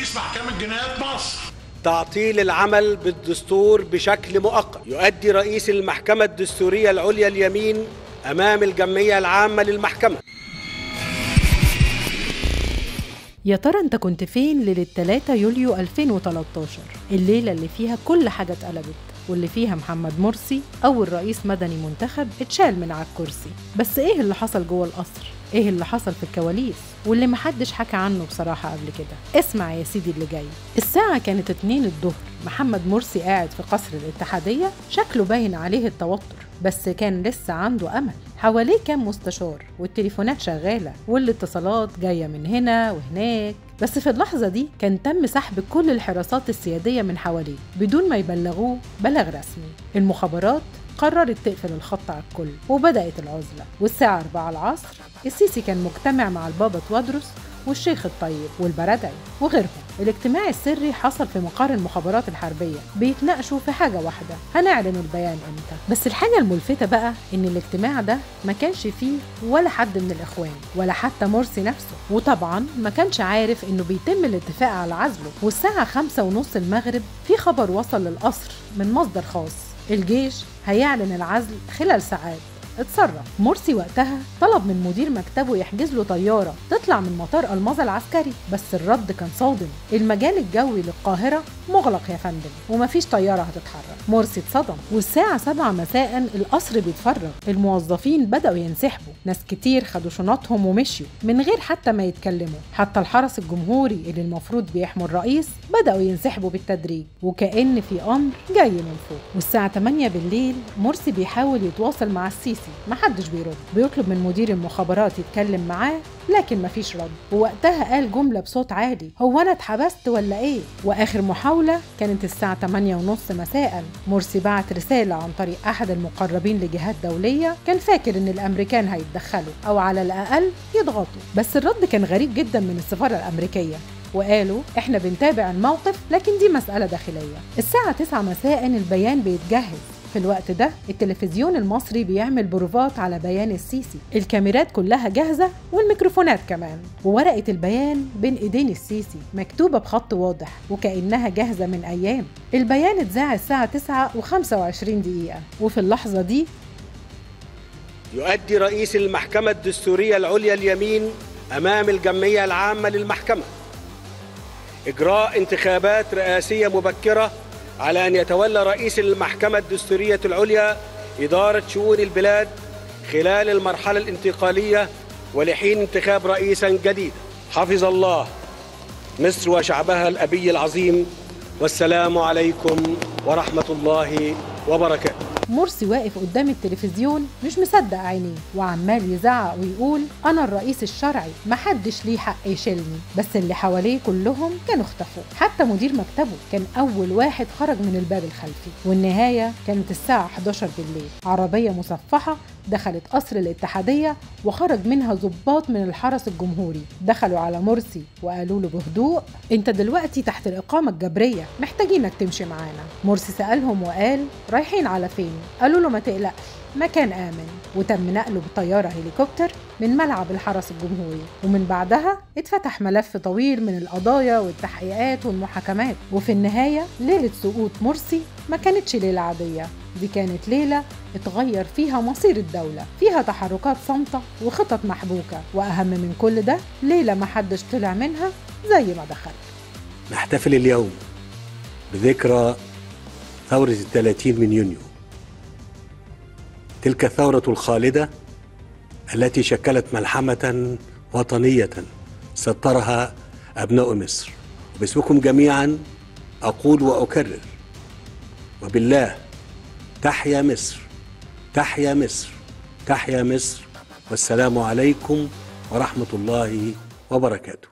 رئيس محكمة جنايات مصر. تعطيل العمل بالدستور بشكل مؤقت. يؤدي رئيس المحكمة الدستورية العليا اليمين أمام الجمعية العامة للمحكمة. يا ترى انت كنت فين ليلة 3 يوليو 2013، الليلة اللي فيها كل حاجة اتقلبت، واللي فيها محمد مرسي أول رئيس مدني منتخب اتشال من على الكرسي؟ بس ايه اللي حصل جوه القصر؟ ايه اللي حصل في الكواليس واللي محدش حكى عنه بصراحة قبل كده؟ اسمع يا سيدي اللي جاي. الساعة كانت 2 الظهر، محمد مرسي قاعد في قصر الاتحادية، شكله باين عليه التوتر بس كان لسه عنده أمل. حواليه كام مستشار والتليفونات شغالة والاتصالات جاية من هنا وهناك. بس في اللحظة دي كان تم سحب كل الحراسات السيادية من حواليه بدون ما يبلغوه بلاغ رسمي. المخابرات قررت تقفل الخط على الكل وبدأت العزلة. والساعة 4 العصر السيسي كان مجتمع مع البابا توادرس والشيخ الطيب والبرادعي وغيرهم. الاجتماع السري حصل في مقر المخابرات الحربية، بيتناقشوا في حاجة واحدة: هنعلن البيان امتى. بس الحاجة الملفتة بقى ان الاجتماع ده ما كانش فيه ولا حد من الاخوان ولا حتى مرسي نفسه، وطبعا ما كانش عارف انه بيتم الاتفاق على عزله. والساعة 5:30 المغرب في خبر وصل للقصر من مصدر خاص: الجيش هيعلن العزل خلال ساعات. اتصرف مرسي وقتها، طلب من مدير مكتبه يحجز له طيارة تطلع من مطار الماظة العسكري، بس الرد كان صادم: المجال الجوي للقاهرة مغلق يا فندم ومفيش طيارة هتتحرك. مرسي اتصدم. والساعة 7 مساء القصر بيتفرغ، الموظفين بدأوا ينسحبوا، ناس كتير خدوا شنطهم ومشيوا من غير حتى ما يتكلموا. حتى الحرس الجمهوري اللي المفروض بيحموا الرئيس بدأوا ينسحبوا بالتدريج وكأن في أمر جاي من فوق. والساعة 8 بالليل مرسي بيحاول يتواصل مع السيسي، محدش بيرد. بيطلب من مدير المخابرات يتكلم معاه لكن مفيش رد. ووقتها قال جملة بصوت عالي: هو أنا اتحبست ولا إيه؟ وآخر محاولة كانت الساعة 8:30 مساء. مرسي بعت رسالة عن طريق أحد المقربين لجهات دولية، كان فاكر إن الأمريكان هيتدخلوا أو على الأقل يضغطوا. بس الرد كان غريب جدا من السفارة الأمريكية، وقالوا احنا بنتابع الموقف لكن دي مسألة داخلية. الساعة 9 مساء البيان بيتجهز. في الوقت ده التلفزيون المصري بيعمل بروفات على بيان السيسي، الكاميرات كلها جاهزة والميكروفونات كمان، وورقة البيان بين ايدين السيسي مكتوبة بخط واضح وكأنها جاهزة من أيام. البيان اتذاع الساعة 9:25، وفي اللحظة دي يؤدي رئيس المحكمة الدستورية العليا اليمين أمام الجمعية العامة للمحكمة إجراء انتخابات رئاسية مبكرة على أن يتولى رئيس المحكمة الدستورية العليا إدارة شؤون البلاد خلال المرحلة الانتقالية ولحين انتخاب رئيسا جديد. حفظ الله مصر وشعبها الأبي العظيم، والسلام عليكم ورحمة الله وبركاته. مرسي واقف قدام التلفزيون مش مصدق عينيه وعمال يزعق ويقول: أنا الرئيس الشرعي، محدش ليه حق يشيلني. بس اللي حواليه كلهم كانوا اختفوا، حتى مدير مكتبه كان أول واحد خرج من الباب الخلفي. والنهاية كانت الساعة 11 بالليل، عربية مصفحة دخلت قصر الاتحادية وخرج منها ضباط من الحرس الجمهوري. دخلوا على مرسي وقالوا له بهدوء: انت دلوقتي تحت الإقامة الجبرية، محتاجينك تمشي معانا. مرسي سألهم وقال: رايحين على فين؟ قالوا له: ما تقلقش، مكان آمن. وتم نقله بطيارة هليكوبتر من ملعب الحرس الجمهوري، ومن بعدها اتفتح ملف طويل من القضايا والتحقيقات والمحاكمات. وفي النهاية ليلة سقوط مرسي ما كانتش ليلة عادية، دي كانت ليلة اتغير فيها مصير الدولة، فيها تحركات صامتة وخطط محبوكة، وأهم من كل ده ليلة ما حدش طلع منها زي ما دخل. نحتفل اليوم بذكرى ثورة 30 من يونيو، تلك الثورة الخالدة التي شكلت ملحمة وطنية سطرها أبناء مصر. وباسمكم جميعا أقول وأكرر: وبالله، تحيا مصر، تحيا مصر، تحيا مصر، والسلام عليكم ورحمة الله وبركاته.